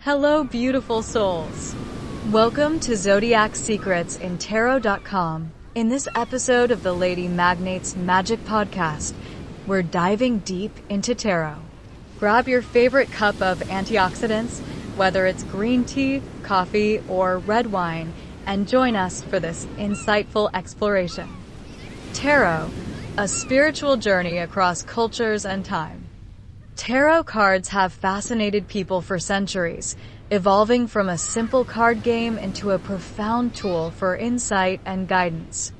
Hello, beautiful souls. Welcome to Zodiac Secrets in Tarot.com. In this episode of the Lady Magnate's Magic Podcast, we're diving deep into tarot. Grab your favorite cup of antioxidants, whether it's green tea, coffee, or red wine, and join us for this insightful exploration. Tarot, a spiritual journey across cultures and time. Tarot cards have fascinated people for centuries, evolving from a simple card game into a profound tool for insight and guidance.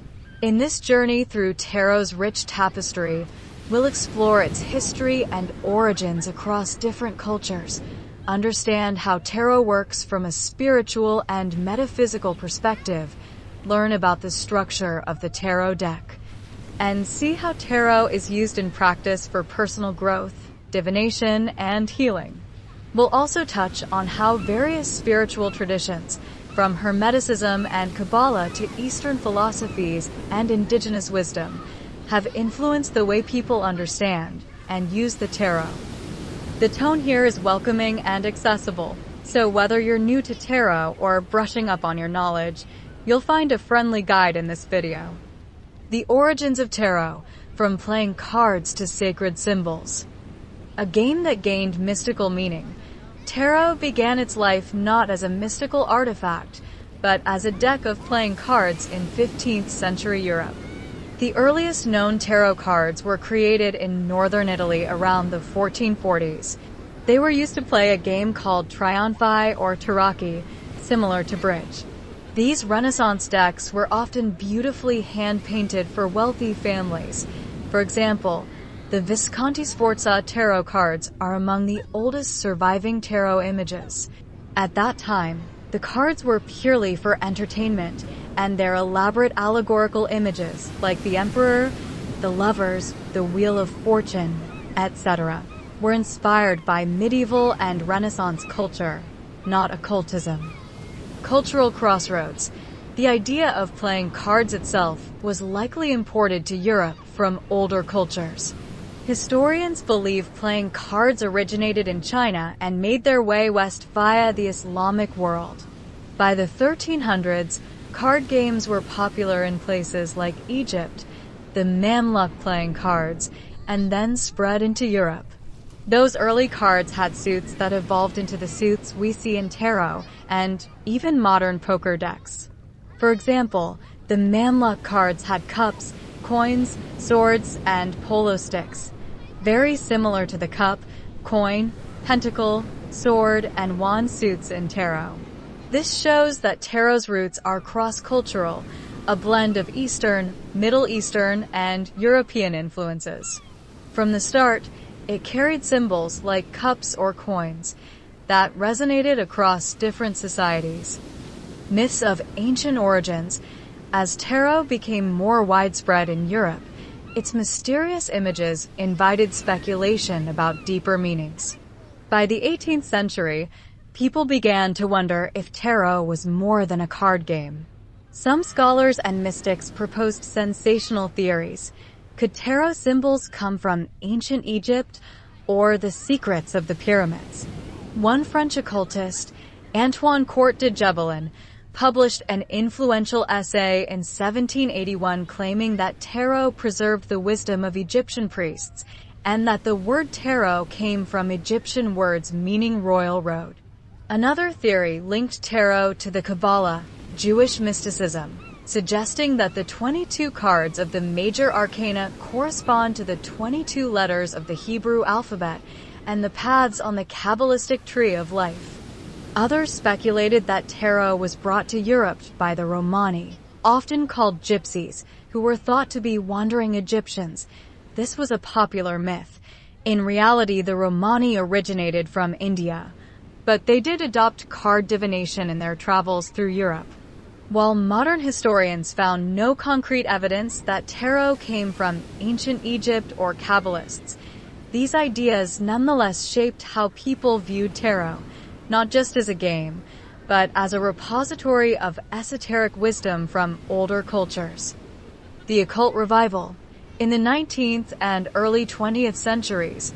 In this journey through tarot's rich tapestry, we'll explore its history and origins across different cultures, understand how tarot works from a spiritual and metaphysical perspective, learn about the structure of the tarot deck, and see how tarot is used in practice for personal growth, divination, and healing. We'll also touch on how various spiritual traditions, from Hermeticism and Kabbalah to Eastern philosophies and Indigenous wisdom, have influenced the way people understand and use the tarot. The tone here is welcoming and accessible, so whether you're new to tarot or brushing up on your knowledge, you'll find a friendly guide in this video. The origins of tarot, from playing cards to sacred symbols. A game that gained mystical meaning, tarot began its life not as a mystical artifact, but as a deck of playing cards in 15th century Europe. The earliest known tarot cards were created in northern Italy around the 1440s. They were used to play a game called Triumphi or Tarocchi, similar to bridge. These Renaissance decks were often beautifully hand-painted for wealthy families. For example, the Visconti Sforza tarot cards are among the oldest surviving tarot images. At that time, the cards were purely for entertainment, and their elaborate allegorical images, like the Emperor, the Lovers, the Wheel of Fortune, etc., were inspired by medieval and Renaissance culture, not occultism. Cultural crossroads. The idea of playing cards itself was likely imported to Europe from older cultures. Historians believe playing cards originated in China and made their way west via the Islamic world. By the 1300s, card games were popular in places like Egypt, the Mamluk playing cards, and then spread into Europe. Those early cards had suits that evolved into the suits we see in tarot and even modern poker decks. For example, the Mamluk cards had cups, coins, swords, and polo sticks. Very similar to the cup, coin, pentacle, sword, and wand suits in tarot. This shows that tarot's roots are cross-cultural, a blend of Eastern, Middle Eastern, and European influences. From the start, it carried symbols like cups or coins that resonated across different societies. Myths of ancient origins. As tarot became more widespread in Europe, its mysterious images invited speculation about deeper meanings. By the 18th century, people began to wonder if tarot was more than a card game. Some scholars and mystics proposed sensational theories. Could tarot symbols come from ancient Egypt or the secrets of the pyramids? One French occultist, Antoine Court de Gebelin, published an influential essay in 1781 claiming that tarot preserved the wisdom of Egyptian priests and that the word tarot came from Egyptian words meaning royal road. Another theory linked tarot to the Kabbalah, Jewish mysticism, suggesting that the 22 cards of the Major Arcana correspond to the 22 letters of the Hebrew alphabet and the paths on the Kabbalistic tree of life. Others speculated that tarot was brought to Europe by the Romani, often called gypsies, who were thought to be wandering Egyptians. This was a popular myth. In reality, the Romani originated from India, but they did adopt card divination in their travels through Europe. While modern historians found no concrete evidence that tarot came from ancient Egypt or Kabbalists, these ideas nonetheless shaped how people viewed tarot, not just as a game, but as a repository of esoteric wisdom from older cultures. The occult revival. In the 19th and early 20th centuries,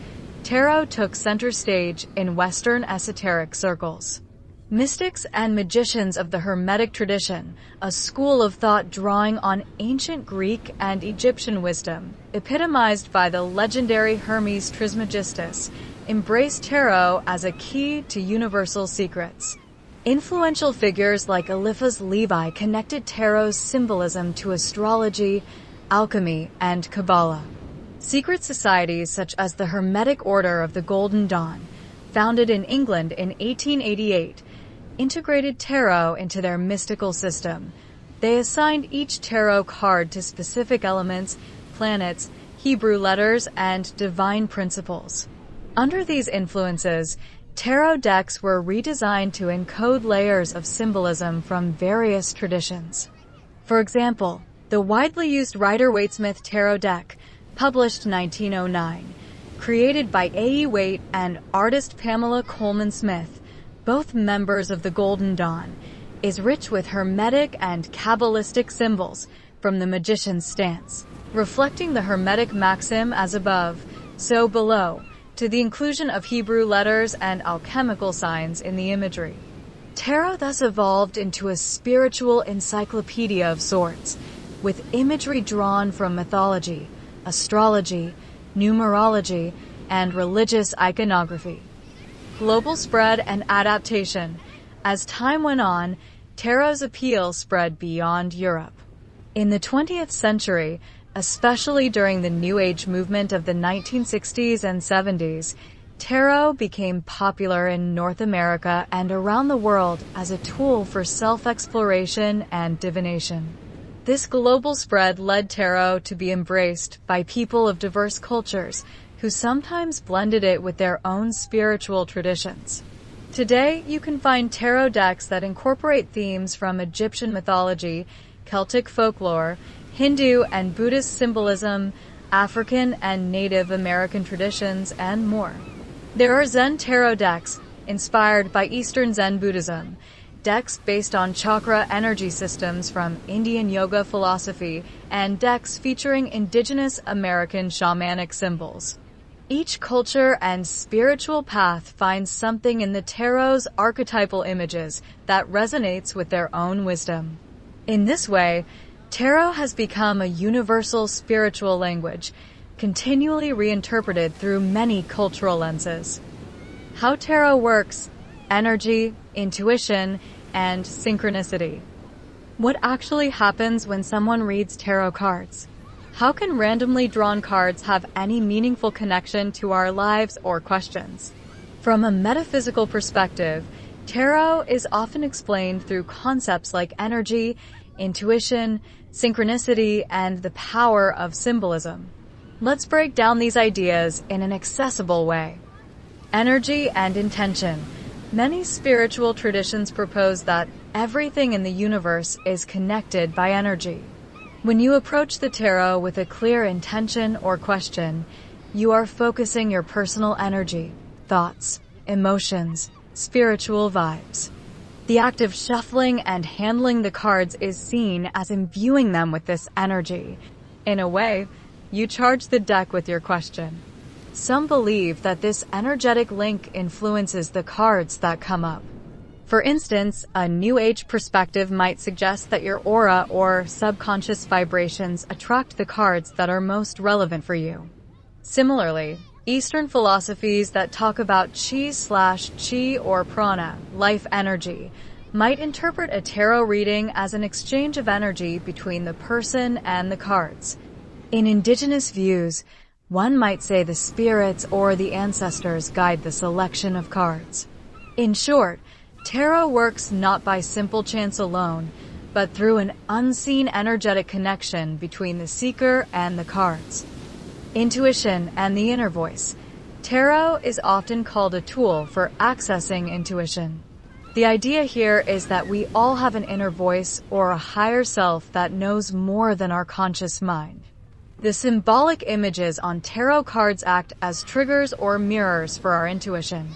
tarot took center stage in Western esoteric circles. Mystics and magicians of the Hermetic tradition, a school of thought drawing on ancient Greek and Egyptian wisdom, epitomized by the legendary Hermes Trismegistus, embraced tarot as a key to universal secrets. Influential figures like Eliphas Levi connected tarot's symbolism to astrology, alchemy, and Kabbalah. Secret societies such as the Hermetic Order of the Golden Dawn, founded in England in 1888, integrated tarot into their mystical system. They assigned each tarot card to specific elements, planets, Hebrew letters, and divine principles. Under these influences, tarot decks were redesigned to encode layers of symbolism from various traditions. For example, the widely used Rider-Waite-Smith tarot deck, published 1909, created by A.E. Waite and artist Pamela Coleman Smith, both members of the Golden Dawn, is rich with Hermetic and Kabbalistic symbols from the magician's stance, reflecting the Hermetic maxim as above, so below, to the inclusion of Hebrew letters and alchemical signs in the imagery. Tarot thus evolved into a spiritual encyclopedia of sorts, with imagery drawn from mythology, astrology, numerology, and religious iconography. Global spread and adaptation. As time went on, tarot's appeal spread beyond Europe. In the 20th century, especially during the New Age movement of the 1960s and 70s, tarot became popular in North America and around the world as a tool for self-exploration and divination. This global spread led tarot to be embraced by people of diverse cultures who sometimes blended it with their own spiritual traditions. Today, you can find tarot decks that incorporate themes from Egyptian mythology, Celtic folklore, Hindu and Buddhist symbolism, African and Native American traditions, and more. There are Zen tarot decks inspired by Eastern Zen Buddhism, decks based on chakra energy systems from Indian yoga philosophy, and decks featuring Indigenous American shamanic symbols. Each culture and spiritual path finds something in the tarot's archetypal images that resonates with their own wisdom. In this way, tarot has become a universal spiritual language, continually reinterpreted through many cultural lenses. How tarot works: energy, intuition, and synchronicity. What actually happens when someone reads tarot cards? How can randomly drawn cards have any meaningful connection to our lives or questions? From a metaphysical perspective, tarot is often explained through concepts like energy, intuition, synchronicity, and the power of symbolism. Let's break down these ideas in an accessible way. Energy and intention. Many spiritual traditions propose that everything in the universe is connected by energy. When you approach the tarot with a clear intention or question, you are focusing your personal energy, thoughts, emotions, spiritual vibes. The act of shuffling and handling the cards is seen as imbuing them with this energy. In a way, you charge the deck with your question. Some believe that this energetic link influences the cards that come up. For instance, a New Age perspective might suggest that your aura or subconscious vibrations attract the cards that are most relevant for you. Similarly, Eastern philosophies that talk about chi or prana, life energy, might interpret a tarot reading as an exchange of energy between the person and the cards. In Indigenous views, one might say the spirits or the ancestors guide the selection of cards. In short, tarot works not by simple chance alone, but through an unseen energetic connection between the seeker and the cards. Intuition and the inner voice. Tarot is often called a tool for accessing intuition. The idea here is that we all have an inner voice or a higher self that knows more than our conscious mind. The symbolic images on tarot cards act as triggers or mirrors for our intuition.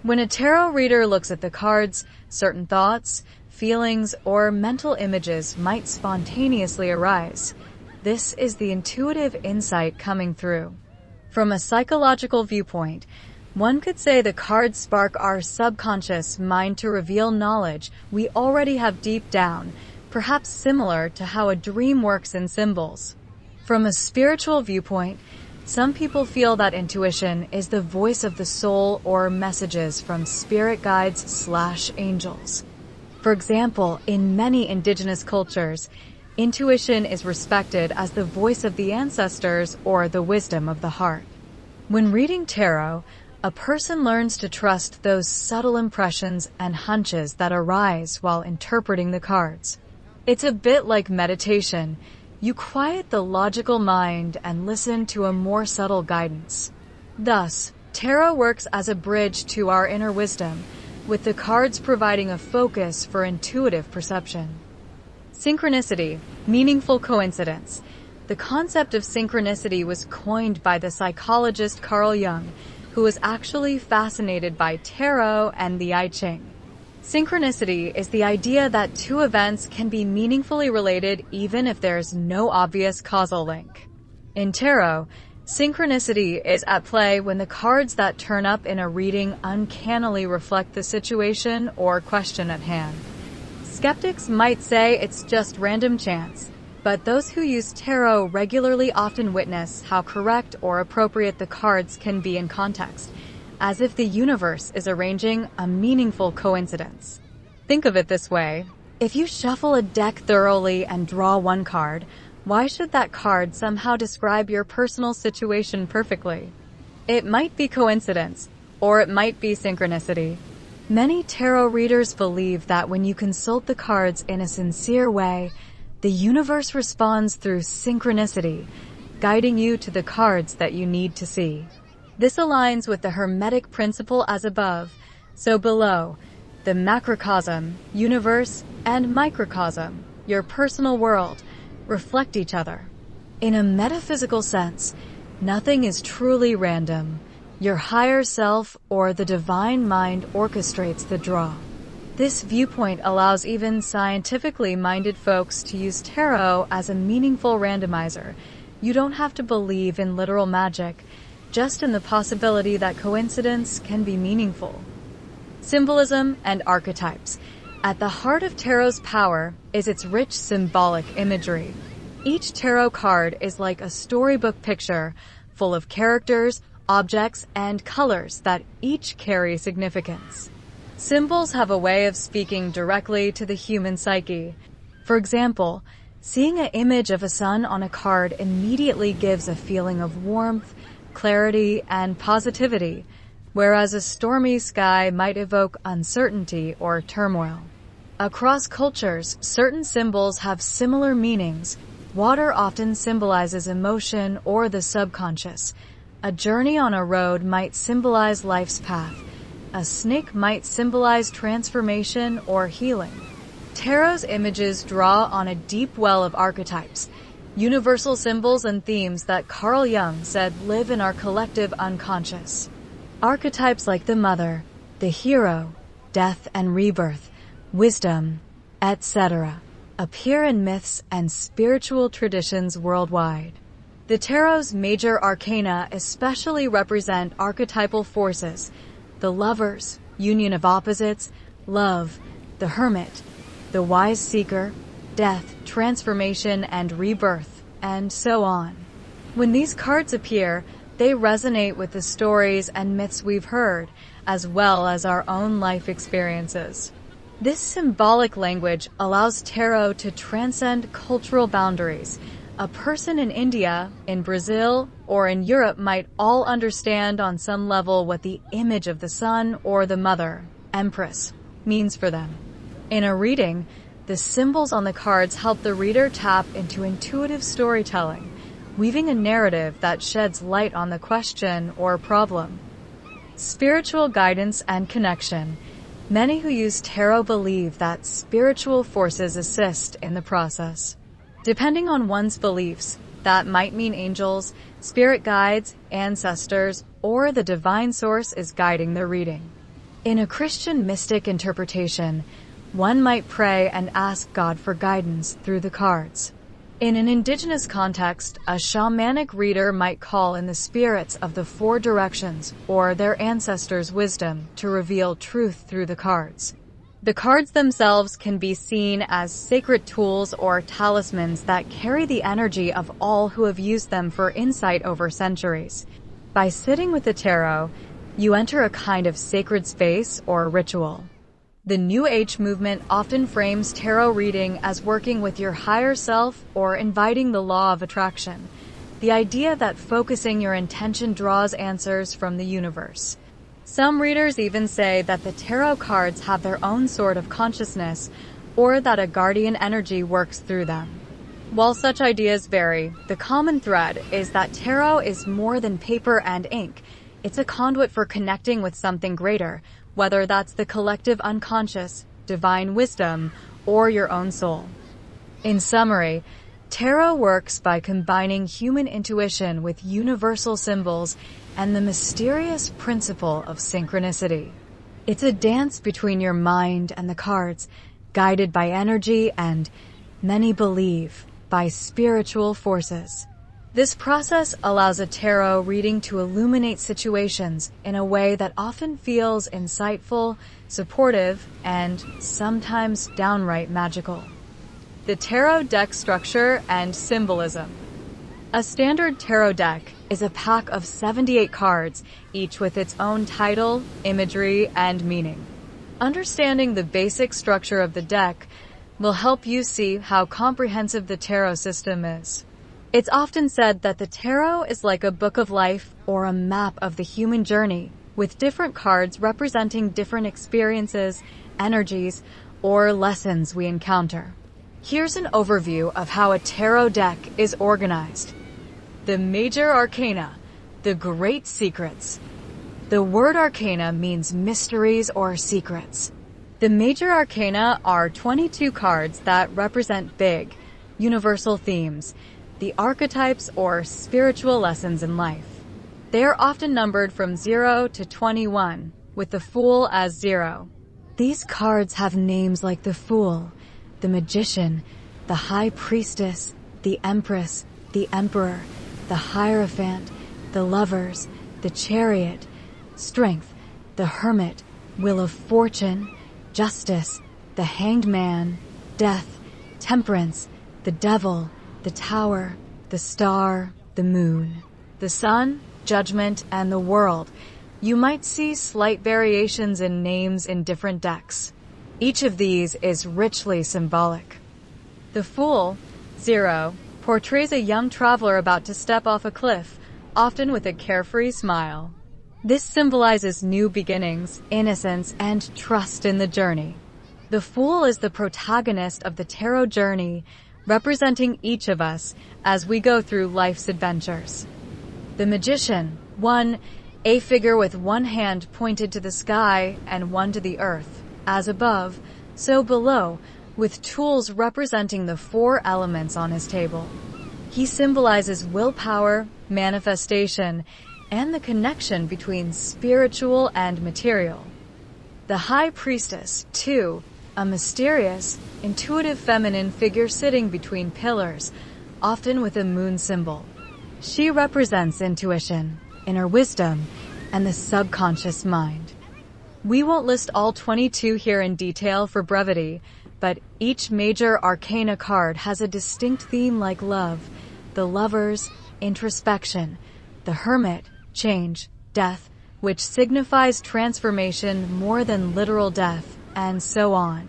When a tarot reader looks at the cards, certain thoughts, feelings, or mental images might spontaneously arise. This is the intuitive insight coming through. From a psychological viewpoint, one could say the cards spark our subconscious mind to reveal knowledge we already have deep down, perhaps similar to how a dream works in symbols. From a spiritual viewpoint, some people feel that intuition is the voice of the soul or messages from spirit guides/angels. For example, in many indigenous cultures, intuition is respected as the voice of the ancestors or the wisdom of the heart. When reading tarot, a person learns to trust those subtle impressions and hunches that arise while interpreting the cards. It's a bit like meditation. You quiet the logical mind and listen to a more subtle guidance. Thus, tarot works as a bridge to our inner wisdom, with the cards providing a focus for intuitive perception. Synchronicity, meaningful coincidence. The concept of synchronicity was coined by the psychologist Carl Jung, who was actually fascinated by tarot and the I Ching. Synchronicity is the idea that two events can be meaningfully related even if there's no obvious causal link. In tarot, synchronicity is at play when the cards that turn up in a reading uncannily reflect the situation or question at hand. Skeptics might say it's just random chance, but those who use tarot regularly often witness how correct or appropriate the cards can be in context, as if the universe is arranging a meaningful coincidence. Think of it this way. If you shuffle a deck thoroughly and draw one card, why should that card somehow describe your personal situation perfectly? It might be coincidence, or it might be synchronicity. Many tarot readers believe that when you consult the cards in a sincere way, the universe responds through synchronicity, guiding you to the cards that you need to see. This aligns with the Hermetic principle as above, so below. The macrocosm, universe, and microcosm, your personal world, reflect each other. In a metaphysical sense, nothing is truly random. Your higher self or the divine mind orchestrates the draw. This viewpoint allows even scientifically minded folks to use tarot as a meaningful randomizer. You don't have to believe in literal magic, just in the possibility that coincidence can be meaningful. Symbolism and archetypes. At the heart of tarot's power is its rich symbolic imagery. Each tarot card is like a storybook picture, full of characters, objects, and colors that each carry significance. Symbols have a way of speaking directly to the human psyche. For example, seeing an image of a sun on a card immediately gives a feeling of warmth, clarity, and positivity, whereas a stormy sky might evoke uncertainty or turmoil. Across cultures, certain symbols have similar meanings. Water often symbolizes emotion or the subconscious. A journey on a road might symbolize life's path. A snake might symbolize transformation or healing. Tarot's images draw on a deep well of archetypes, universal symbols and themes that Carl Jung said live in our collective unconscious. Archetypes like the mother, the hero, death and rebirth, wisdom, etc., appear in myths and spiritual traditions worldwide. The tarot's major arcana especially represent archetypal forces: the lovers, union of opposites, love, the hermit, the wise seeker, death, transformation and rebirth, and so on. When these cards appear, they resonate with the stories and myths we've heard, as well as our own life experiences. This symbolic language allows tarot to transcend cultural boundaries. A person in India, in Brazil, or in Europe might all understand on some level what the image of the sun or the mother, empress, means for them. In a reading, the symbols on the cards help the reader tap into intuitive storytelling, weaving a narrative that sheds light on the question or problem. Spiritual guidance and connection. Many who use tarot believe that spiritual forces assist in the process. Depending on one's beliefs, that might mean angels, spirit guides, ancestors, or the divine source is guiding the reading. In a Christian mystic interpretation, one might pray and ask God for guidance through the cards. In an indigenous context, a shamanic reader might call in the spirits of the four directions or their ancestors' wisdom to reveal truth through the cards. The cards themselves can be seen as sacred tools or talismans that carry the energy of all who have used them for insight over centuries. By sitting with the tarot, you enter a kind of sacred space or ritual. The New Age movement often frames tarot reading as working with your higher self or inviting the law of attraction, the idea that focusing your intention draws answers from the universe. Some readers even say that the tarot cards have their own sort of consciousness, or that a guardian energy works through them. While such ideas vary, the common thread is that tarot is more than paper and ink. It's a conduit for connecting with something greater, whether that's the collective unconscious, divine wisdom, or your own soul. In summary, tarot works by combining human intuition with universal symbols and the mysterious principle of synchronicity. It's a dance between your mind and the cards, guided by energy and, many believe, by spiritual forces. This process allows a tarot reading to illuminate situations in a way that often feels insightful, supportive, and sometimes downright magical. The tarot deck structure and symbolism. A standard tarot deck is a pack of 78 cards, each with its own title, imagery, and meaning. Understanding the basic structure of the deck will help you see how comprehensive the tarot system is. It's often said that the tarot is like a book of life or a map of the human journey, with different cards representing different experiences, energies, or lessons we encounter. Here's an overview of how a tarot deck is organized. The Major Arcana, the Great Secrets. The word arcana means mysteries or secrets. The Major Arcana are 22 cards that represent big, universal themes, the archetypes or spiritual lessons in life. They are often numbered from 0 to 21, with the Fool as 0. These cards have names like the Fool, the Magician, the High Priestess, the Empress, the Emperor, the Hierophant, the Lovers, the Chariot, Strength, the Hermit, Wheel of Fortune, Justice, the Hanged Man, Death, Temperance, the Devil, the Tower, the Star, the Moon, the Sun, Judgment, and the World. You might see slight variations in names in different decks. Each of these is richly symbolic. The Fool, 0, portrays a young traveler about to step off a cliff, often with a carefree smile. This symbolizes new beginnings, innocence, and trust in the journey. The Fool is the protagonist of the tarot journey, representing each of us as we go through life's adventures. The Magician, 1, a figure with one hand pointed to the sky and one to the earth, as above, so below, with tools representing the 4 elements on his table. He symbolizes willpower, manifestation, and the connection between spiritual and material. The High Priestess, 2, a mysterious, intuitive feminine figure sitting between pillars, often with a moon symbol. She represents intuition, inner wisdom, and the subconscious mind. We won't list all 22 here in detail for brevity, but each major arcana card has a distinct theme like love, the Lovers, introspection, the Hermit, change, death, which signifies transformation more than literal death, and so on.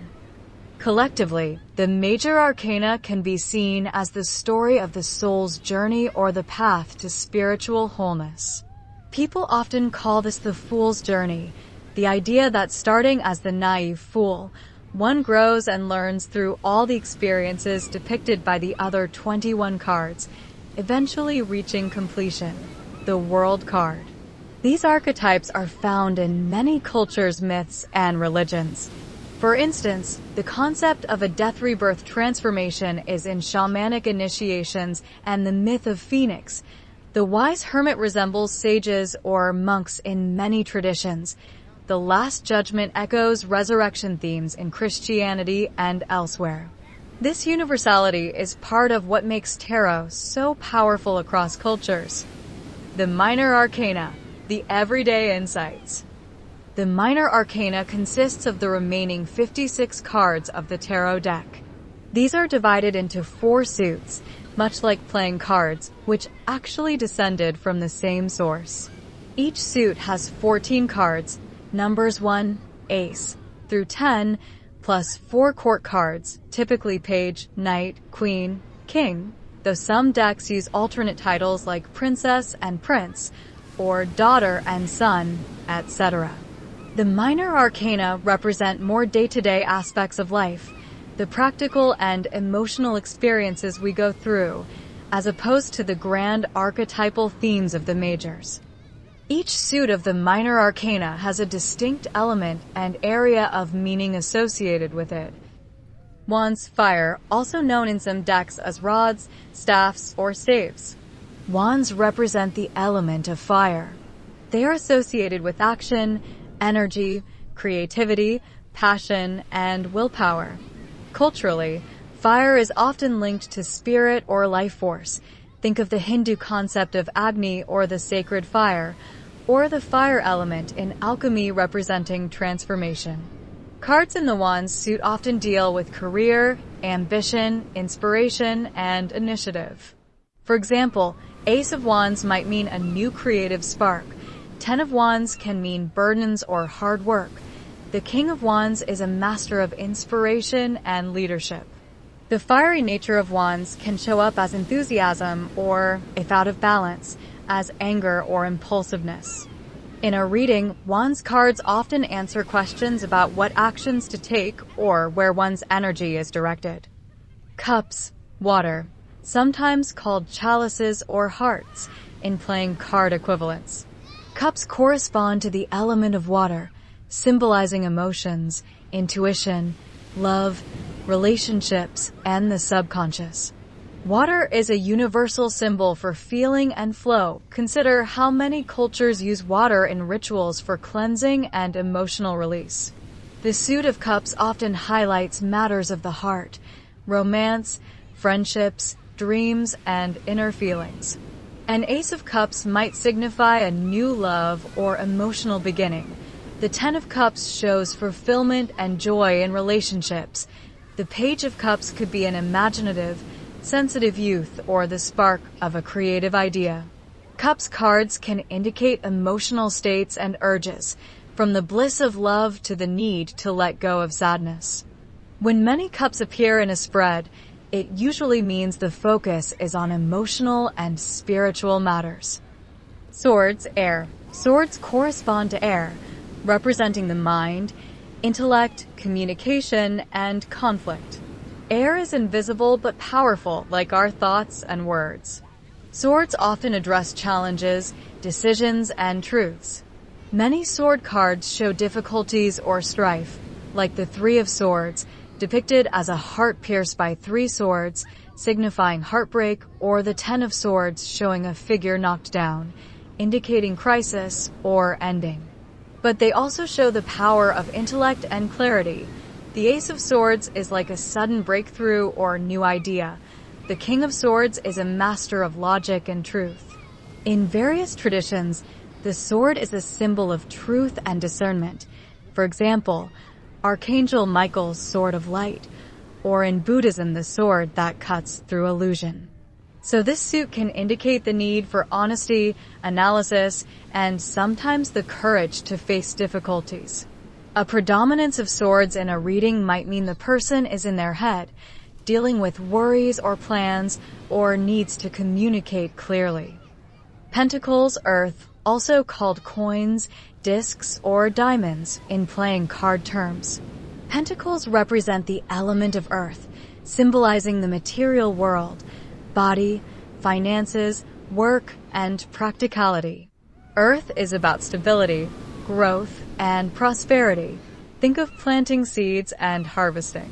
Collectively, the Major Arcana can be seen as the story of the soul's journey or the path to spiritual wholeness. People often call this the Fool's Journey, the idea that starting as the naive fool, one grows and learns through all the experiences depicted by the other 21 cards, eventually reaching completion, the World card. These archetypes are found in many cultures, myths, and religions. For instance, the concept of a death rebirth transformation is in shamanic initiations and the myth of Phoenix. The wise hermit resembles sages or monks in many traditions. The Last Judgment echoes resurrection themes in Christianity and elsewhere. This universality is part of what makes tarot so powerful across cultures. The Minor Arcana, the everyday insights. The Minor Arcana consists of the remaining 56 cards of the tarot deck. These are divided into 4 suits, much like playing cards, which actually descended from the same source. Each suit has 14 cards, numbers 1, ace, through 10, plus 4 court cards, typically page, knight, queen, king, though some decks use alternate titles like princess and prince, or daughter and son, etc. The Minor Arcana represent more day-to-day aspects of life, the practical and emotional experiences we go through, as opposed to the grand archetypal themes of the majors. Each suit of the Minor Arcana has a distinct element and area of meaning associated with it. Wands, fire, also known in some decks as rods, staffs, or staves. Wands represent the element of fire. They are associated with action, energy, creativity, passion, and willpower. Culturally, fire is often linked to spirit or life force. Think of the Hindu concept of Agni or the sacred fire, or the fire element in alchemy representing transformation. Cards in the Wands suit often deal with career, ambition, inspiration, and initiative. For example, Ace of Wands might mean a new creative spark. 10 of Wands can mean burdens or hard work. The King of Wands is a master of inspiration and leadership. The fiery nature of Wands can show up as enthusiasm or, if out of balance, as anger or impulsiveness. In a reading, Wands cards often answer questions about what actions to take or where one's energy is directed. Cups, water, sometimes called chalices or hearts in playing card equivalents. Cups correspond to the element of water, symbolizing emotions, intuition, love, relationships, and the subconscious. Water is a universal symbol for feeling and flow. Consider how many cultures use water in rituals for cleansing and emotional release. The suit of cups often highlights matters of the heart, romance, friendships, dreams, and inner feelings. An ace of cups might signify a new love or emotional beginning. The 10 of cups shows fulfillment and joy in relationships. The page of cups could be an imaginative, sensitive youth or the spark of a creative idea. Cups cards can indicate emotional states and urges, from the bliss of love to the need to let go of sadness. When many cups appear in a spread, it usually means the focus is on emotional and spiritual matters. Swords, air. Swords correspond to air, representing the mind, intellect, communication, and conflict. Air is invisible but powerful, like our thoughts and words. Swords often address challenges, decisions, and truths. Many sword cards show difficulties or strife, like the 3 of Swords, depicted as a heart pierced by 3 swords, signifying heartbreak, or the 10 of Swords showing a figure knocked down, indicating crisis or ending. But they also show the power of intellect and clarity. The Ace of Swords is like a sudden breakthrough or new idea. The King of Swords is a master of logic and truth. In various traditions, the sword is a symbol of truth and discernment. For example, Archangel Michael's sword of light, or in Buddhism, the sword that cuts through illusion. So this suit can indicate the need for honesty, analysis, and sometimes the courage to face difficulties. A predominance of swords in a reading might mean the person is in their head, dealing with worries or plans, or needs to communicate clearly. Pentacles, earth, also called coins, discs, or diamonds in playing card terms. Pentacles represent the element of earth, symbolizing the material world, body, finances, work, and practicality. Earth is about stability, growth, and prosperity. Think of planting seeds and harvesting.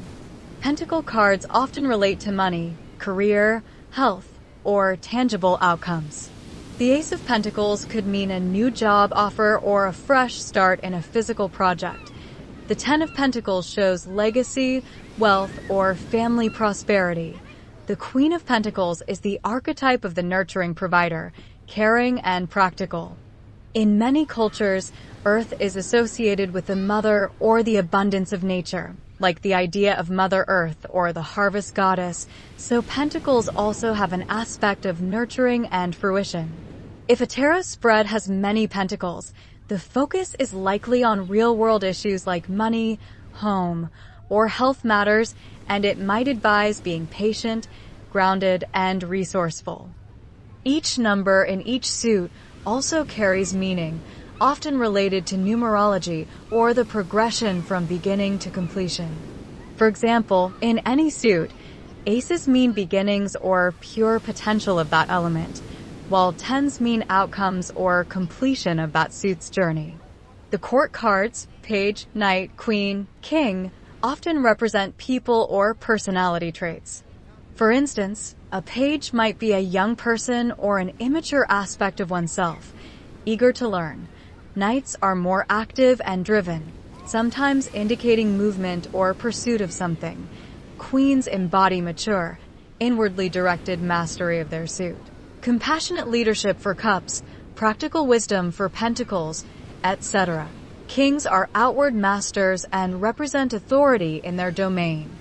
Pentacle cards often relate to money, career, health, or tangible outcomes. The Ace of Pentacles could mean a new job offer or a fresh start in a physical project. The Ten of Pentacles shows legacy, wealth, or family prosperity. The Queen of Pentacles is the archetype of the nurturing provider, caring and practical. In many cultures, Earth is associated with the mother or the abundance of nature, like the idea of Mother Earth or the harvest goddess, so pentacles also have an aspect of nurturing and fruition. If a tarot spread has many pentacles, the focus is likely on real-world issues like money, home, or health matters, and it might advise being patient, grounded, and resourceful. Each number in each suit also carries meaning, often related to numerology or the progression from beginning to completion. For example, in any suit, aces mean beginnings or pure potential of that element, while tens mean outcomes or completion of that suit's journey. The court cards, page, knight, queen, king, often represent people or personality traits. For instance, a page might be a young person or an immature aspect of oneself, eager to learn. Knights are more active and driven, sometimes indicating movement or pursuit of something. Queens embody mature, inwardly directed mastery of their suit. Compassionate leadership for cups, practical wisdom for pentacles, etc. Kings are outward masters and represent authority in their domain.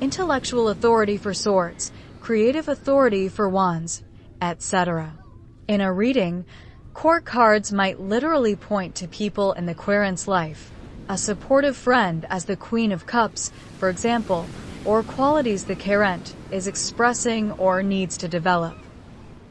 Intellectual authority for swords, creative authority for wands, etc. In a reading, court cards might literally point to people in the querent's life, a supportive friend as the Queen of Cups, for example, or qualities the querent is expressing or needs to develop.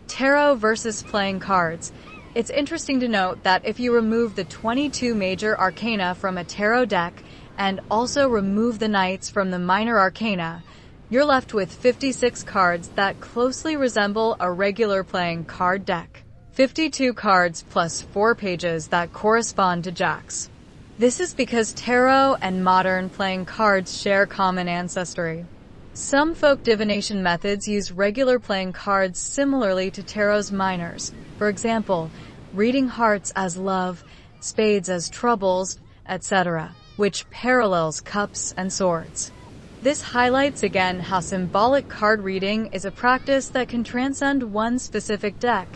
Tarot versus playing cards. It's interesting to note that if you remove the 22 major arcana from a tarot deck and also remove the knights from the minor arcana, you're left with 56 cards that closely resemble a regular playing card deck. 52 cards plus 4 pages that correspond to jacks. This is because tarot and modern playing cards share common ancestry. Some folk divination methods use regular playing cards similarly to tarot's minors. For example, reading hearts as love, spades as troubles, etc., which parallels cups and swords. This highlights again how symbolic card reading is a practice that can transcend one specific deck.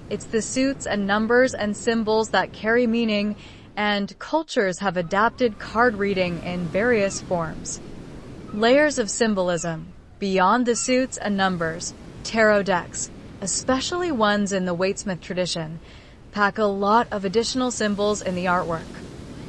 It's the suits and numbers and symbols that carry meaning, and cultures have adapted card reading in various forms. Layers of symbolism. Beyond the suits and numbers, tarot decks, especially ones in the Waitsmith tradition, pack a lot of additional symbols in the artwork.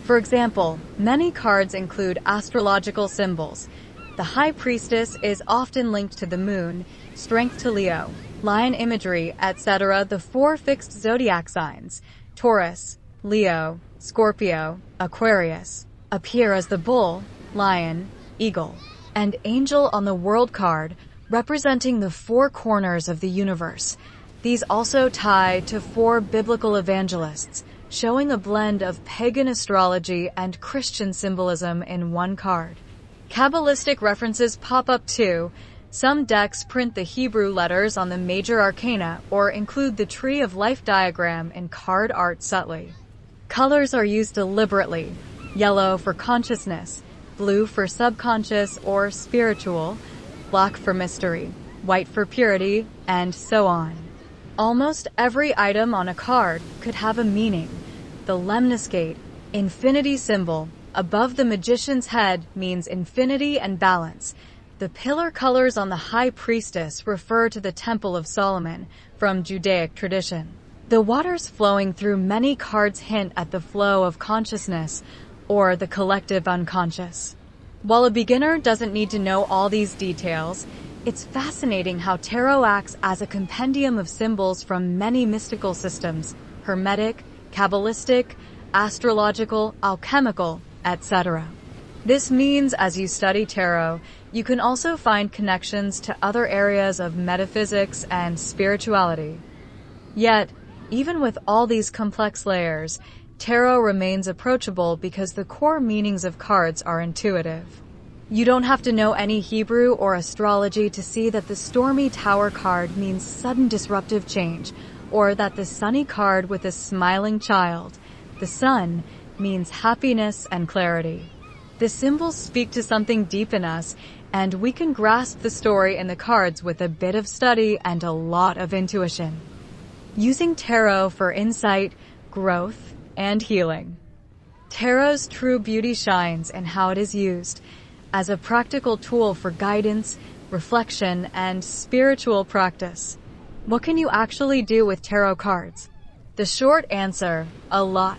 For example, many cards include astrological symbols. The High Priestess is often linked to the moon, strength to Leo, lion imagery, etc. The 4 fixed zodiac signs, Taurus, Leo, Scorpio, Aquarius, appear as the bull, lion, eagle, and angel on the world card, representing the 4 corners of the universe. These also tie to 4 biblical evangelists, showing a blend of pagan astrology and Christian symbolism in one card. Kabbalistic references pop up too. Some decks print the Hebrew letters on the major arcana or include the tree of life diagram in card art subtly. Colors are used deliberately. Yellow for consciousness, blue for subconscious or spiritual, black for mystery, white for purity, and so on. Almost every item on a card could have a meaning. The lemniscate, infinity symbol, above the magician's head means infinity and balance. The pillar colors on the High Priestess refer to the Temple of Solomon from Judaic tradition. The waters flowing through many cards hint at the flow of consciousness or the collective unconscious. While a beginner doesn't need to know all these details, it's fascinating how tarot acts as a compendium of symbols from many mystical systems, Hermetic, Kabbalistic, astrological, alchemical, etc. This means as you study tarot, you can also find connections to other areas of metaphysics and spirituality. Yet, even with all these complex layers, tarot remains approachable because the core meanings of cards are intuitive. You don't have to know any Hebrew or astrology to see that the Stormy Tower card means sudden disruptive change, or that the Sunny card with a smiling child, the sun, means happiness and clarity. The symbols speak to something deep in us, and we can grasp the story in the cards with a bit of study and a lot of intuition. Using tarot for insight, growth, and healing. Tarot's true beauty shines in how it is used as a practical tool for guidance, reflection, and spiritual practice. What can you actually do with tarot cards? The short answer, a lot.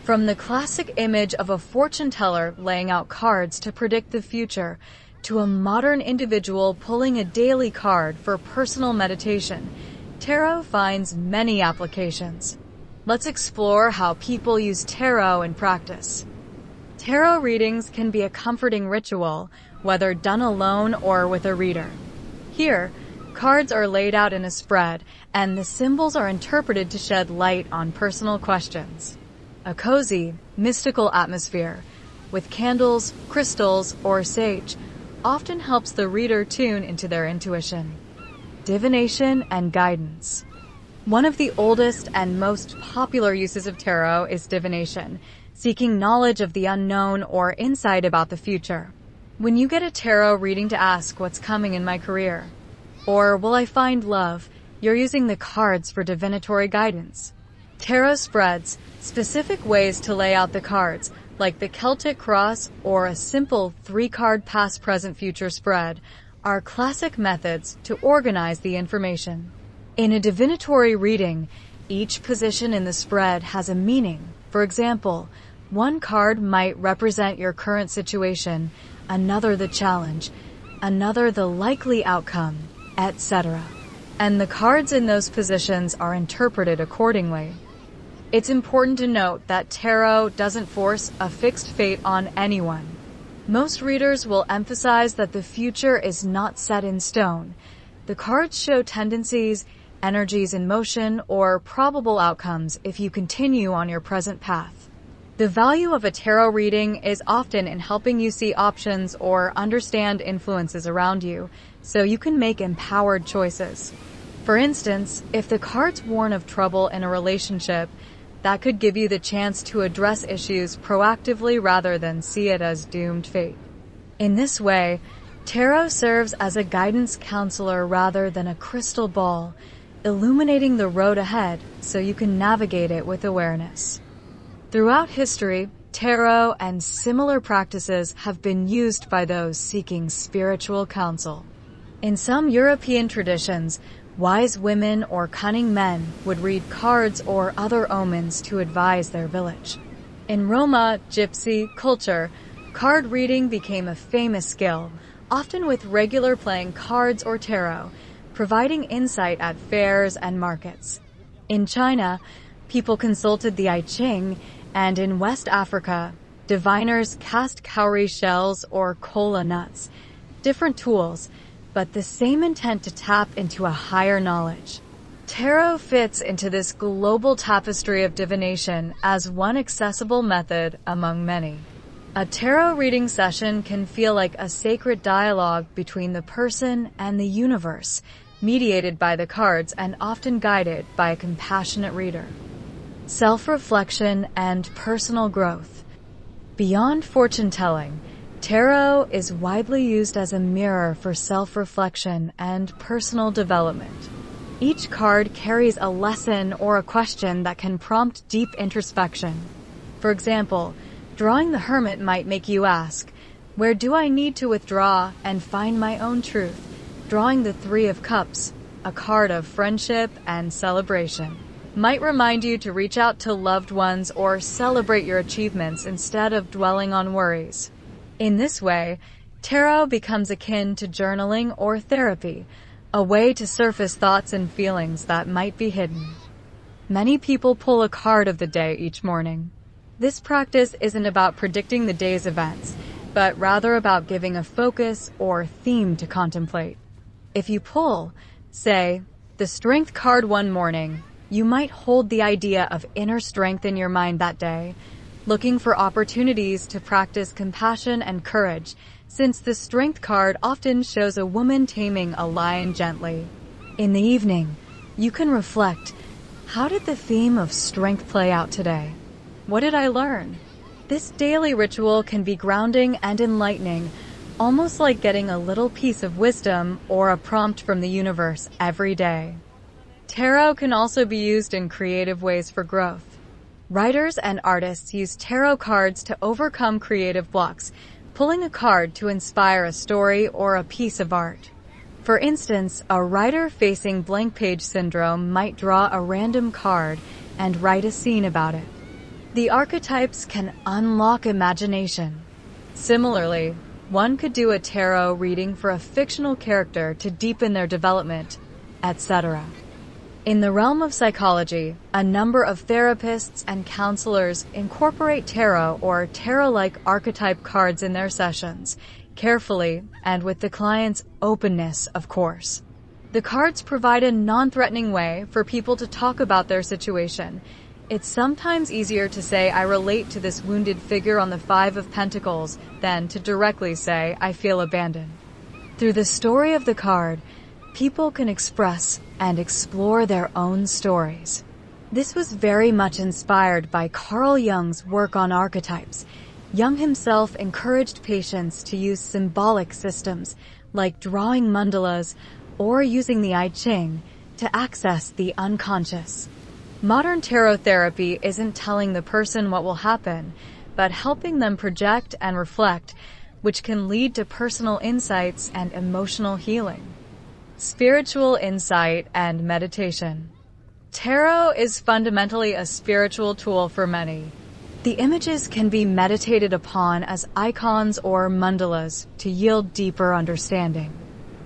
From the classic image of a fortune teller laying out cards to predict the future, to a modern individual pulling a daily card for personal meditation, tarot finds many applications. Let's explore how people use tarot in practice. Tarot readings can be a comforting ritual, whether done alone or with a reader. Here, cards are laid out in a spread, and the symbols are interpreted to shed light on personal questions. A cozy, mystical atmosphere, with candles, crystals, or sage, often helps the reader tune into their intuition. Divination and guidance. One of the oldest and most popular uses of tarot is divination, seeking knowledge of the unknown or insight about the future. When you get a tarot reading to ask what's coming in my career, or will I find love, you're using the cards for divinatory guidance. Tarot spreads, specific ways to lay out the cards, like the Celtic cross or a simple 3-card past, present, future spread, are classic methods to organize the information. In a divinatory reading, each position in the spread has a meaning. For example, one card might represent your current situation, another the challenge, another the likely outcome, etc. And the cards in those positions are interpreted accordingly. It's important to note that tarot doesn't force a fixed fate on anyone. Most readers will emphasize that the future is not set in stone. The cards show tendencies, energies in motion, or probable outcomes if you continue on your present path. The value of a tarot reading is often in helping you see options or understand influences around you, so you can make empowered choices. For instance, if the cards warn of trouble in a relationship, that could give you the chance to address issues proactively rather than see it as doomed fate. In this way, tarot serves as a guidance counselor rather than a crystal ball, illuminating the road ahead so you can navigate it with awareness. Throughout history, tarot and similar practices have been used by those seeking spiritual counsel. In some European traditions, wise women or cunning men would read cards or other omens to advise their village. In Roma gypsy culture, card reading became a famous skill, often with regular playing cards or tarot, providing insight at fairs and markets. In China, people consulted the I Ching, and in West Africa, diviners cast cowrie shells or kola nuts, different tools, but the same intent to tap into a higher knowledge. Tarot fits into this global tapestry of divination as one accessible method among many. A tarot reading session can feel like a sacred dialogue between the person and the universe, mediated by the cards and often guided by a compassionate reader. Self-reflection and personal growth. Beyond fortune-telling, tarot is widely used as a mirror for self-reflection and personal development. Each card carries a lesson or a question that can prompt deep introspection. For example, drawing the Hermit might make you ask, where do I need to withdraw and find my own truth? Drawing the Three of Cups, a card of friendship and celebration, might remind you to reach out to loved ones or celebrate your achievements instead of dwelling on worries. In this way, tarot becomes akin to journaling or therapy, a way to surface thoughts and feelings that might be hidden. Many people pull a card of the day each morning. This practice isn't about predicting the day's events, but rather about giving a focus or theme to contemplate. If you pull, say, the Strength card one morning, you might hold the idea of inner strength in your mind that day, looking for opportunities to practice compassion and courage, since the Strength card often shows a woman taming a lion gently. In the evening, you can reflect, how did the theme of strength play out today? What did I learn? This daily ritual can be grounding and enlightening, almost like getting a little piece of wisdom or a prompt from the universe every day. Tarot can also be used in creative ways for growth. Writers and artists use tarot cards to overcome creative blocks, pulling a card to inspire a story or a piece of art. For instance, a writer facing blank page syndrome might draw a random card and write a scene about it. The archetypes can unlock imagination. Similarly, one could do a tarot reading for a fictional character to deepen their development, etc. In the realm of psychology, a number of therapists and counselors incorporate tarot or tarot-like archetype cards in their sessions, carefully and with the client's openness, of course. The cards provide a non-threatening way for people to talk about their situation. It's sometimes easier to say, "I relate to this wounded figure on the Five of Pentacles," than to directly say, "I feel abandoned." Through the story of the card, people can express and explore their own stories. This was very much inspired by Carl Jung's work on archetypes. Jung himself encouraged patients to use symbolic systems, like drawing mandalas or using the I Ching, to access the unconscious. Modern tarot therapy isn't telling the person what will happen, but helping them project and reflect, which can lead to personal insights and emotional healing. Spiritual insight and meditation. Tarot is fundamentally a spiritual tool for many. The images can be meditated upon as icons or mandalas to yield deeper understanding.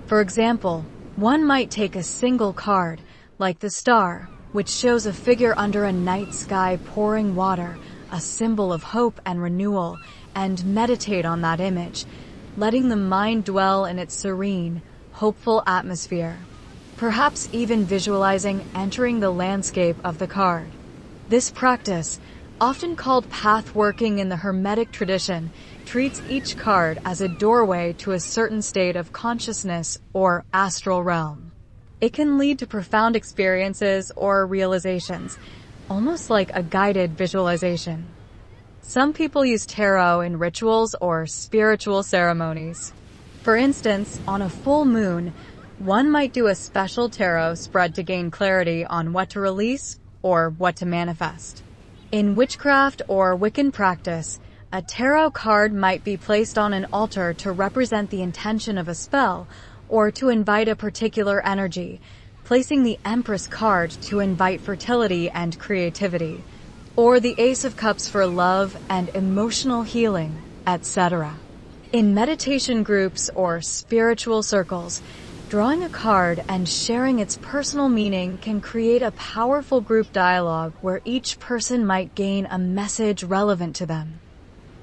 For example, one might take a single card, like the star, which shows a figure under a night sky pouring water, a symbol of hope and renewal, and meditate on that image, letting the mind dwell in its serene, hopeful atmosphere, perhaps even visualizing entering the landscape of the card. This practice, often called path working in the Hermetic tradition, treats each card as a doorway to a certain state of consciousness or astral realm. It can lead to profound experiences or realizations, almost like a guided visualization. Some people use tarot in rituals or spiritual ceremonies. For instance, on a full moon, one might do a special tarot spread to gain clarity on what to release or what to manifest. In witchcraft or Wiccan practice, a tarot card might be placed on an altar to represent the intention of a spell or to invite a particular energy, placing the Empress card to invite fertility and creativity, or the Ace of Cups for love and emotional healing, etc. In meditation groups or spiritual circles, drawing a card and sharing its personal meaning can create a powerful group dialogue where each person might gain a message relevant to them.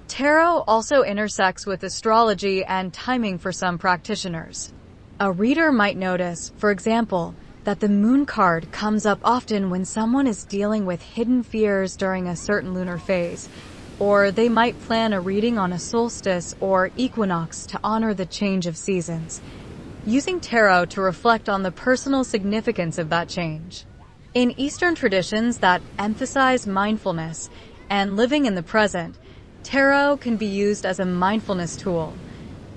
Tarot also intersects with astrology and timing for some practitioners. A reader might notice, for example, that the moon card comes up often when someone is dealing with hidden fears during a certain lunar phase, or they might plan a reading on a solstice or equinox to honor the change of seasons, using tarot to reflect on the personal significance of that change. In Eastern traditions that emphasize mindfulness and living in the present, tarot can be used as a mindfulness tool.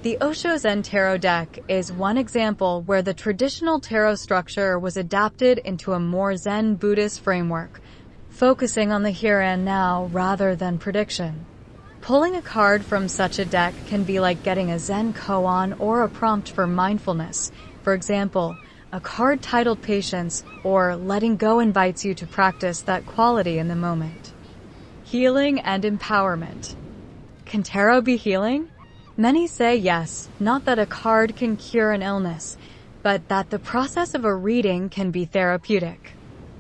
The Osho Zen Tarot deck is one example where the traditional tarot structure was adapted into a more Zen Buddhist framework, focusing on the here and now rather than prediction. Pulling a card from such a deck can be like getting a Zen koan or a prompt for mindfulness. For example, a card titled Patience or Letting Go invites you to practice that quality in the moment. Healing and empowerment. Can tarot be healing? Many say yes, not that a card can cure an illness, but that the process of a reading can be therapeutic.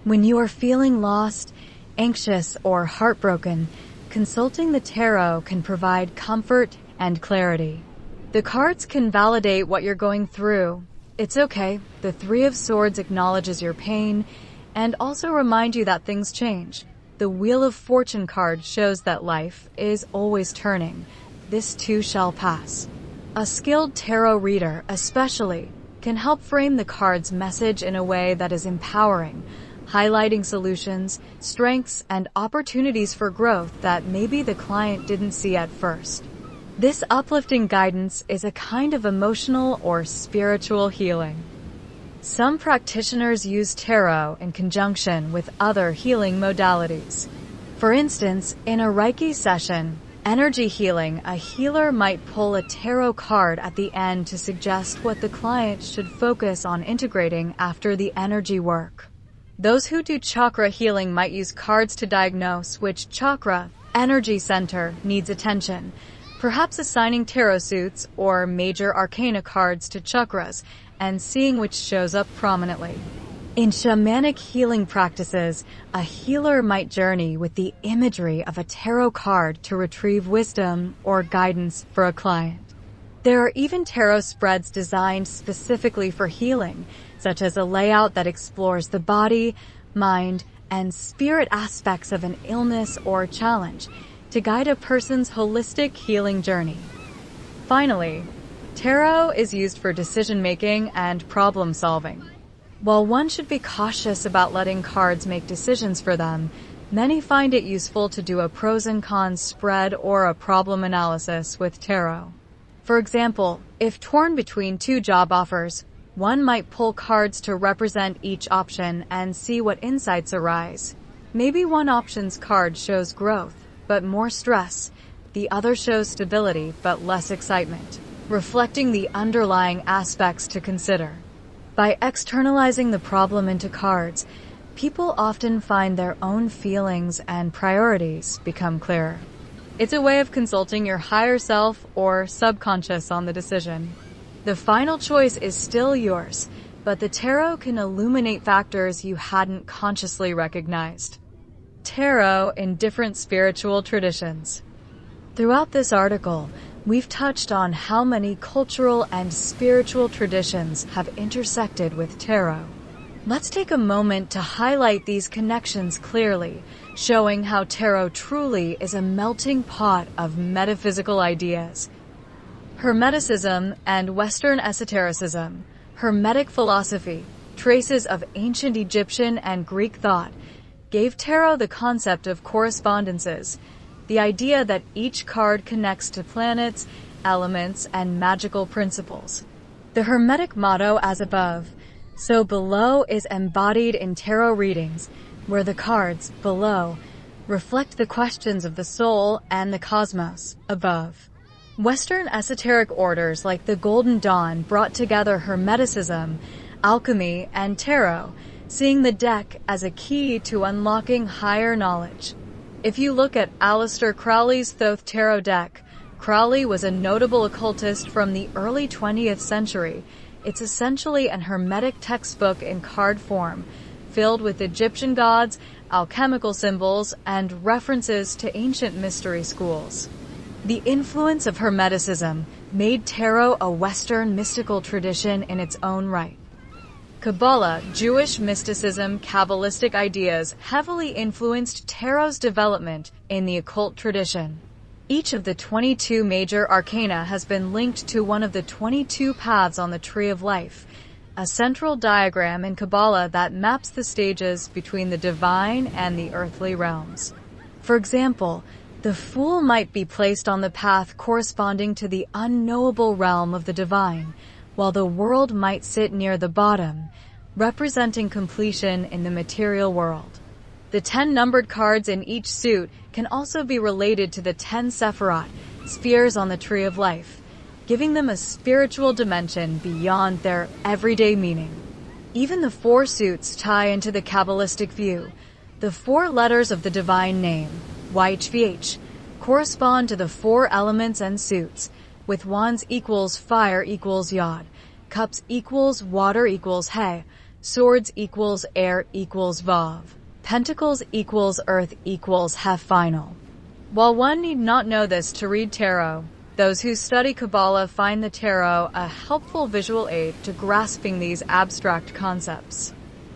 When you are feeling lost, anxious, or heartbroken, consulting the tarot can provide comfort and clarity. The cards can validate what you're going through. It's okay. The Three of Swords acknowledges your pain and also remind you that things change. The Wheel of Fortune card shows that life is always turning. This too shall pass. A skilled tarot reader, especially, can help frame the card's message in a way that is empowering, highlighting solutions, strengths, and opportunities for growth that maybe the client didn't see at first. This uplifting guidance is a kind of emotional or spiritual healing. Some practitioners use tarot in conjunction with other healing modalities. For instance, in a Reiki session, energy healing, a healer might pull a tarot card at the end to suggest what the client should focus on integrating after the energy work. Those who do chakra healing might use cards to diagnose which chakra, energy center, needs attention, perhaps assigning tarot suits or major arcana cards to chakras and seeing which shows up prominently. In shamanic healing practices, a healer might journey with the imagery of a tarot card to retrieve wisdom or guidance for a client. There are even tarot spreads designed specifically for healing, such as a layout that explores the body, mind, and spirit aspects of an illness or challenge to guide a person's holistic healing journey. Finally, tarot is used for decision-making and problem-solving. While one should be cautious about letting cards make decisions for them, many find it useful to do a pros and cons spread or a problem analysis with tarot. For example, if torn between two job offers, one might pull cards to represent each option and see what insights arise. Maybe one option's card shows growth, but more stress. The other shows stability, but less excitement, reflecting the underlying aspects to consider. By externalizing the problem into cards, people often find their own feelings and priorities become clearer. It's a way of consulting your higher self or subconscious on the decision. The final choice is still yours, but the tarot can illuminate factors you hadn't consciously recognized. Tarot in different spiritual traditions. Throughout this article, we've touched on how many cultural and spiritual traditions have intersected with tarot. Let's take a moment to highlight these connections clearly, showing how tarot truly is a melting pot of metaphysical ideas. Hermeticism and Western esotericism. Hermetic philosophy, traces of ancient Egyptian and Greek thought, gave tarot the concept of correspondences, the idea that each card connects to planets, elements, and magical principles. The Hermetic motto as above, so below, is embodied in tarot readings, where the cards, below, reflect the questions of the soul and the cosmos, above. Western esoteric orders like the Golden Dawn brought together Hermeticism, alchemy, and tarot, seeing the deck as a key to unlocking higher knowledge. If you look at Aleister Crowley's Thoth Tarot deck, Crowley was a notable occultist from the early 20th century. It's essentially an Hermetic textbook in card form, filled with Egyptian gods, alchemical symbols, and references to ancient mystery schools. The influence of Hermeticism made tarot a Western mystical tradition in its own right. Kabbalah, Jewish mysticism, Kabbalistic ideas heavily influenced tarot's development in the occult tradition. Each of the 22 major arcana has been linked to one of the 22 paths on the Tree of Life, a central diagram in Kabbalah that maps the stages between the divine and the earthly realms. For example, the Fool might be placed on the path corresponding to the unknowable realm of the divine, while the World might sit near the bottom, representing completion in the material world. The 10 numbered cards in each suit can also be related to the 10 Sephirot, spheres on the Tree of Life, giving them a spiritual dimension beyond their everyday meaning. Even the 4 suits tie into the Kabbalistic view. The 4 letters of the divine name, YHVH, correspond to the 4 elements and suits, with wands equals fire equals yod, cups equals water equals he, swords equals air equals vav. Pentacles equals earth equals have final. While one need not know this to read tarot, those who study Kabbalah find the tarot a helpful visual aid to grasping these abstract concepts.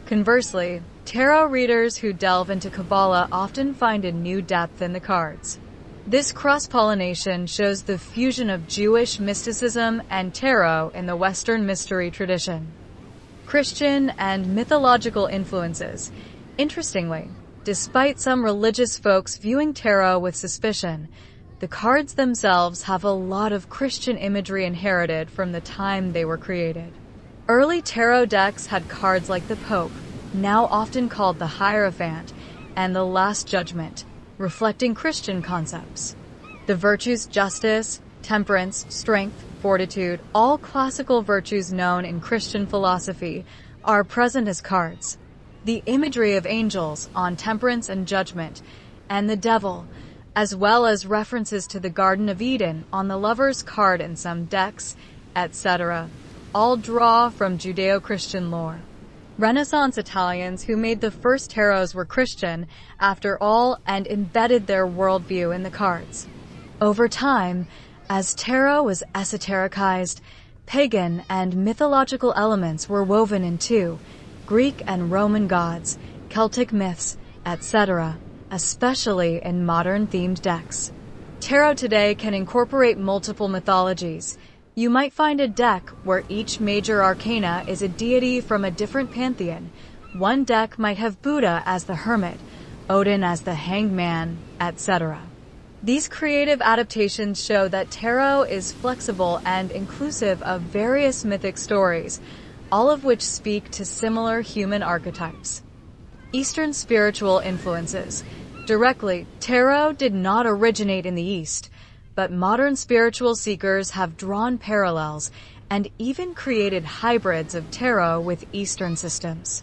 Conversely, tarot readers who delve into Kabbalah often find a new depth in the cards. This cross-pollination shows the fusion of Jewish mysticism and tarot in the Western mystery tradition. Christian and mythological influences. Interestingly, despite some religious folks viewing tarot with suspicion, the cards themselves have a lot of Christian imagery inherited from the time they were created. Early tarot decks had cards like the Pope, now often called the Hierophant, and the Last Judgment, reflecting Christian concepts. The virtues justice, temperance, strength, fortitude, all classical virtues known in Christian philosophy, are present as cards. The imagery of angels on temperance and judgment, and the devil, as well as references to the Garden of Eden on the Lover's card in some decks, etc., all draw from Judeo-Christian lore. Renaissance Italians who made the first tarots were Christian, after all, and embedded their worldview in the cards. Over time, as tarot was esotericized, pagan and mythological elements were woven into Greek and Roman gods, Celtic myths, etc., especially in modern-themed decks. Tarot today can incorporate multiple mythologies. You might find a deck where each major arcana is a deity from a different pantheon. One deck might have Buddha as the hermit, Odin as the hanged man, etc. These creative adaptations show that tarot is flexible and inclusive of various mythic stories, all of which speak to similar human archetypes. Eastern spiritual influences. Directly, tarot did not originate in the East, but modern spiritual seekers have drawn parallels and even created hybrids of tarot with Eastern systems.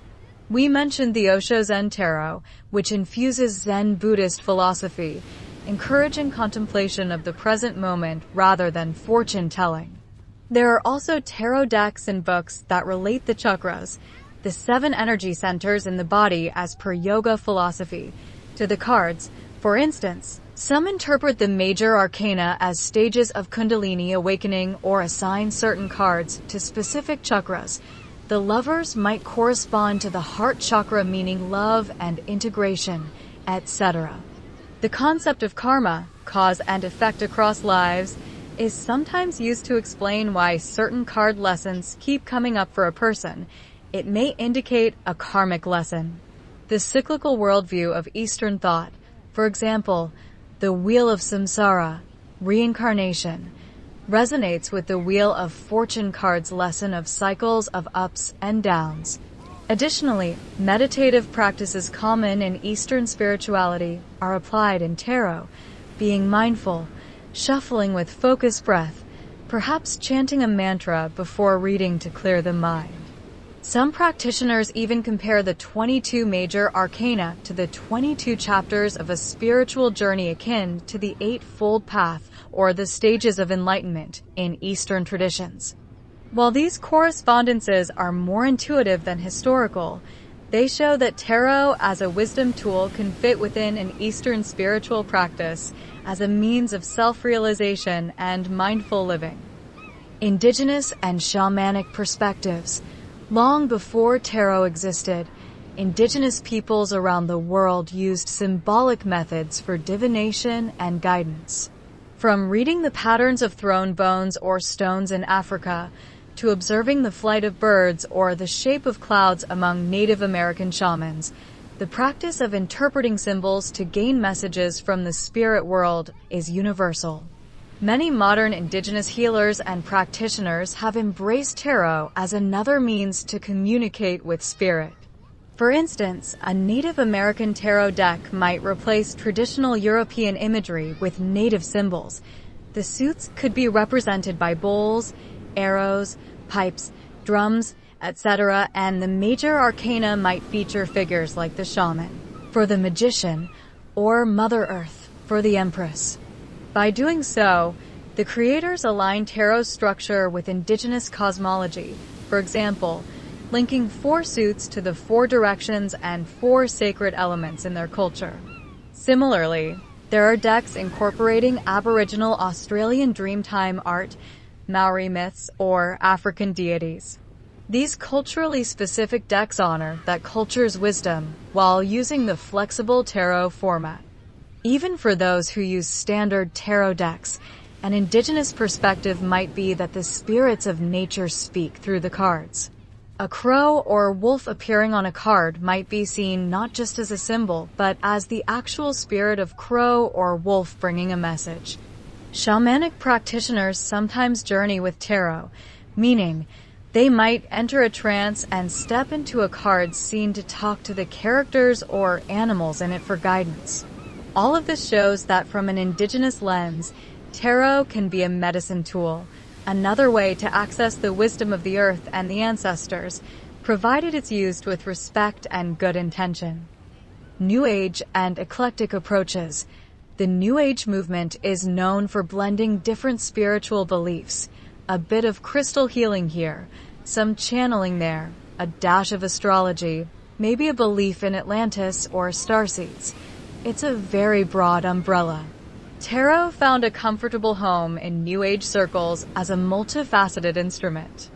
We mentioned the Osho Zen Tarot, which infuses Zen Buddhist philosophy, encouraging contemplation of the present moment rather than fortune-telling. There are also tarot decks and books that relate the chakras, the 7 energy centers in the body as per yoga philosophy, to the cards. For instance, some interpret the major arcana as stages of Kundalini awakening or assign certain cards to specific chakras. The Lovers might correspond to the heart chakra, meaning love and integration, etc. The concept of karma, cause and effect across lives, is sometimes used to explain why certain card lessons keep coming up for a person. It may indicate a karmic lesson. The cyclical worldview of Eastern thought, for example, the Wheel of Samsara, reincarnation, resonates with the Wheel of Fortune card's lesson of cycles of ups and downs. Additionally, meditative practices common in Eastern spirituality are applied in tarot, being mindful, shuffling with focused breath, perhaps chanting a mantra before reading to clear the mind. Some practitioners even compare the 22 major arcana to the 22 chapters of a spiritual journey akin to the Eightfold Path or the stages of enlightenment in Eastern traditions. While these correspondences are more intuitive than historical, they show that tarot as a wisdom tool can fit within an Eastern spiritual practice as a means of self-realization and mindful living. Indigenous and shamanic perspectives. Long before tarot existed, indigenous peoples around the world used symbolic methods for divination and guidance. From reading the patterns of thrown bones or stones in Africa, to observing the flight of birds or the shape of clouds among Native American shamans, the practice of interpreting symbols to gain messages from the spirit world is universal. Many modern indigenous healers and practitioners have embraced tarot as another means to communicate with spirit. For instance, a Native American tarot deck might replace traditional European imagery with native symbols. The suits could be represented by bowls, arrows, pipes, drums, etc., and the major arcana might feature figures like the shaman, for the magician, or Mother Earth, for the empress. By doing so, the creators align tarot's structure with indigenous cosmology, for example, linking 4 suits to the 4 directions and 4 sacred elements in their culture. Similarly, there are decks incorporating Aboriginal Australian Dreamtime art, Maori myths, or African deities. These culturally specific decks honor that culture's wisdom while using the flexible tarot format. Even for those who use standard tarot decks, an indigenous perspective might be that the spirits of nature speak through the cards. A crow or wolf appearing on a card might be seen not just as a symbol, but as the actual spirit of crow or wolf bringing a message. Shamanic practitioners sometimes journey with tarot, meaning they might enter a trance and step into a card seen to talk to the characters or animals in it for guidance. All of this shows that from an indigenous lens, tarot can be a medicine tool, another way to access the wisdom of the earth and the ancestors, provided it's used with respect and good intention. New Age and eclectic approaches. The New Age movement is known for blending different spiritual beliefs, a bit of crystal healing here, some channeling there, a dash of astrology, maybe a belief in Atlantis or starseeds. It's a very broad umbrella. Tarot found a comfortable home in New Age circles as a multifaceted instrument.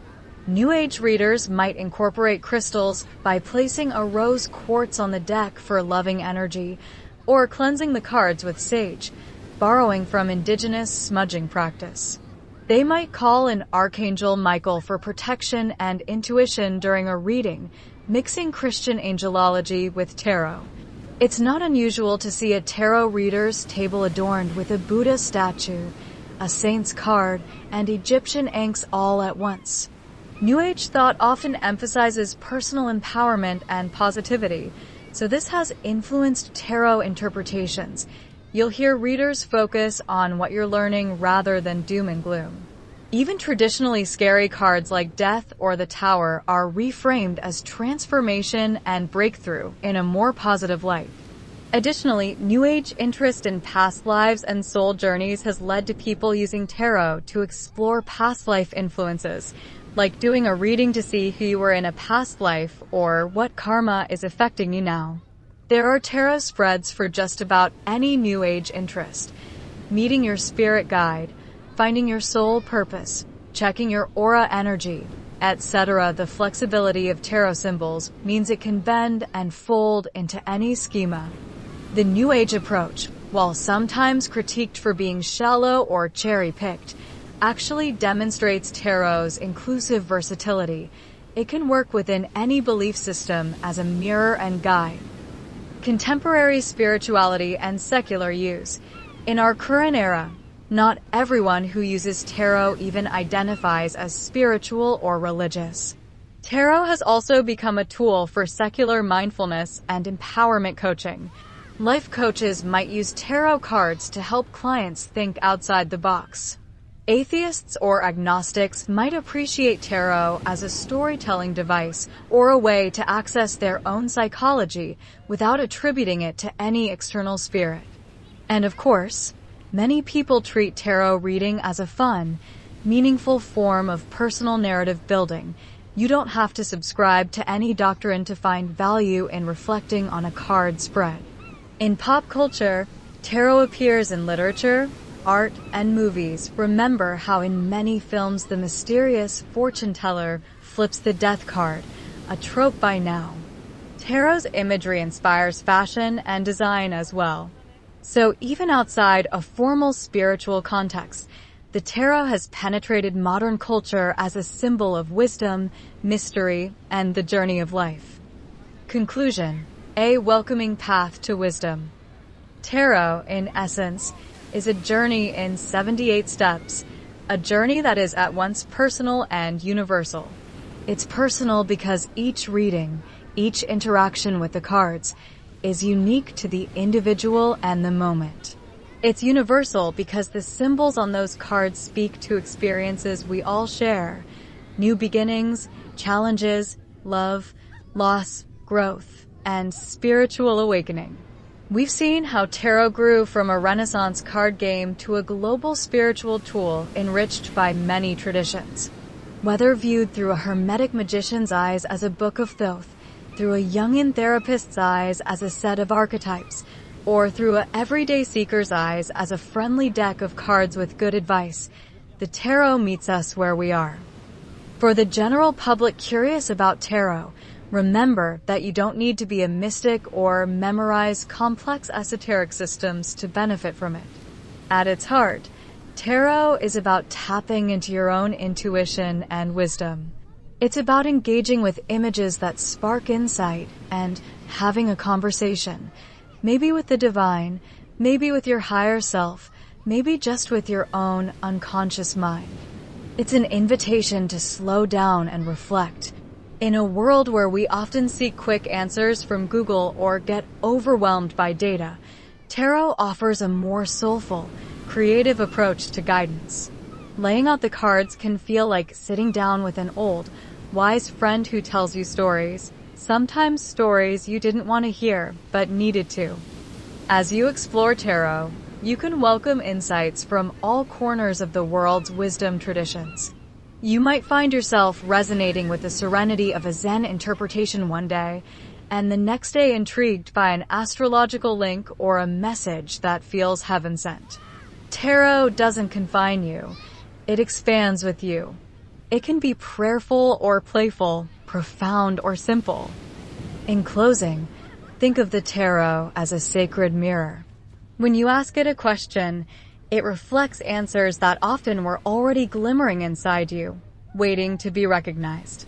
New Age readers might incorporate crystals by placing a rose quartz on the deck for loving energy, or cleansing the cards with sage, borrowing from Indigenous smudging practice. They might call in Archangel Michael for protection and intuition during a reading, mixing Christian angelology with tarot. It's not unusual to see a tarot reader's table adorned with a Buddha statue, a saint's card, and Egyptian inks all at once. New Age thought often emphasizes personal empowerment and positivity, so this has influenced tarot interpretations. You'll hear readers focus on what you're learning rather than doom and gloom. Even traditionally scary cards like Death or the Tower are reframed as transformation and breakthrough in a more positive light. Additionally, New Age interest in past lives and soul journeys has led to people using tarot to explore past life influences, like doing a reading to see who you were in a past life or what karma is affecting you now. There are tarot spreads for just about any New Age interest. Meeting your spirit guide, finding your soul purpose, checking your aura energy, etc. The flexibility of tarot symbols means it can bend and fold into any schema. The New Age approach, while sometimes critiqued for being shallow or cherry-picked, actually demonstrates tarot's inclusive versatility. It can work within any belief system as a mirror and guide. Contemporary spirituality and secular use. In our current era, not everyone who uses tarot even identifies as spiritual or religious. Tarot has also become a tool for secular mindfulness and empowerment coaching. Life coaches might use tarot cards to help clients think outside the box. Atheists or agnostics might appreciate tarot as a storytelling device or a way to access their own psychology without attributing it to any external spirit. And of course, many people treat tarot reading as a fun, meaningful form of personal narrative building. You don't have to subscribe to any doctrine to find value in reflecting on a card spread. In pop culture, tarot appears in literature, art, and movies. Remember how in many films the mysterious fortune teller flips the death card, a trope by now. Tarot's imagery inspires fashion and design as well. So even outside a formal spiritual context, the tarot has penetrated modern culture as a symbol of wisdom, mystery, and the journey of life. Conclusion: a welcoming path to wisdom. Tarot, in essence, is a journey in 78 steps, a journey that is at once personal and universal. It's personal because each reading, each interaction with the cards, is unique to the individual and the moment. It's universal because the symbols on those cards speak to experiences we all share: new beginnings, challenges, love, loss, growth, and spiritual awakening. We've seen how tarot grew from a Renaissance card game to a global spiritual tool enriched by many traditions. Whether viewed through a Hermetic magician's eyes as a book of Thoth, through a Jungian therapist's eyes as a set of archetypes, or through a everyday seeker's eyes as a friendly deck of cards with good advice, the tarot meets us where we are. For the general public curious about tarot, remember that you don't need to be a mystic or memorize complex esoteric systems to benefit from it. At its heart, tarot is about tapping into your own intuition and wisdom. It's about engaging with images that spark insight and having a conversation, maybe with the divine, maybe with your higher self, maybe just with your own unconscious mind. It's an invitation to slow down and reflect. In a world where we often seek quick answers from Google or get overwhelmed by data, tarot offers a more soulful, creative approach to guidance. Laying out the cards can feel like sitting down with an old, wise friend who tells you stories, sometimes stories you didn't want to hear but needed to. As you explore tarot, you can welcome insights from all corners of the world's wisdom traditions. You might find yourself resonating with the serenity of a Zen interpretation one day, and the next day intrigued by an astrological link or a message that feels heaven-sent. Tarot doesn't confine you. It expands with you. It can be prayerful or playful, profound or simple. In closing, think of the tarot as a sacred mirror. When you ask it a question, it reflects answers that often were already glimmering inside you, waiting to be recognized.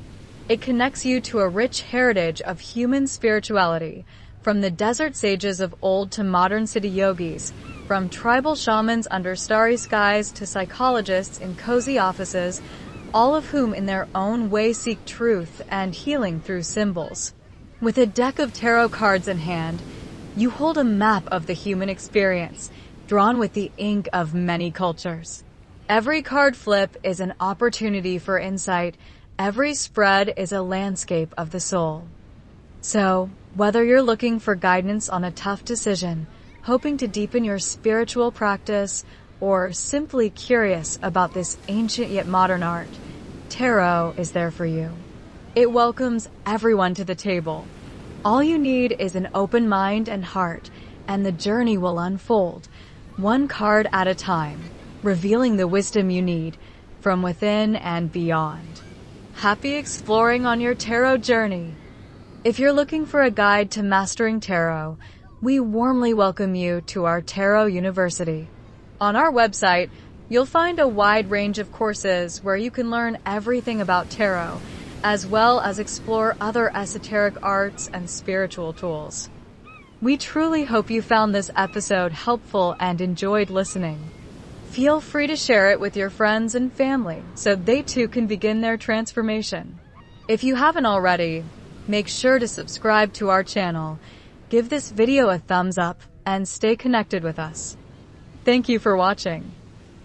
It connects you to a rich heritage of human spirituality, from the desert sages of old to modern city yogis, from tribal shamans under starry skies to psychologists in cozy offices, all of whom in their own way seek truth and healing through symbols. With a deck of tarot cards in hand, you hold a map of the human experience, drawn with the ink of many cultures. Every card flip is an opportunity for insight. Every spread is a landscape of the soul. So, whether you're looking for guidance on a tough decision, hoping to deepen your spiritual practice, or simply curious about this ancient yet modern art, tarot is there for you. It welcomes everyone to the table. All you need is an open mind and heart, and the journey will unfold, one card at a time, revealing the wisdom you need from within and beyond. Happy exploring on your tarot journey. If you're looking for a guide to mastering tarot, we warmly welcome you to our Tarot University. On our website, you'll find a wide range of courses where you can learn everything about tarot, as well as explore other esoteric arts and spiritual tools. We truly hope you found this episode helpful and enjoyed listening. Feel free to share it with your friends and family so they too can begin their transformation. If you haven't already, make sure to subscribe to our channel, give this video a thumbs up, and stay connected with us. Thank you for watching.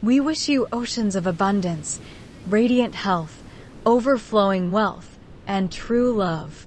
We wish you oceans of abundance, radiant health, overflowing wealth, and true love.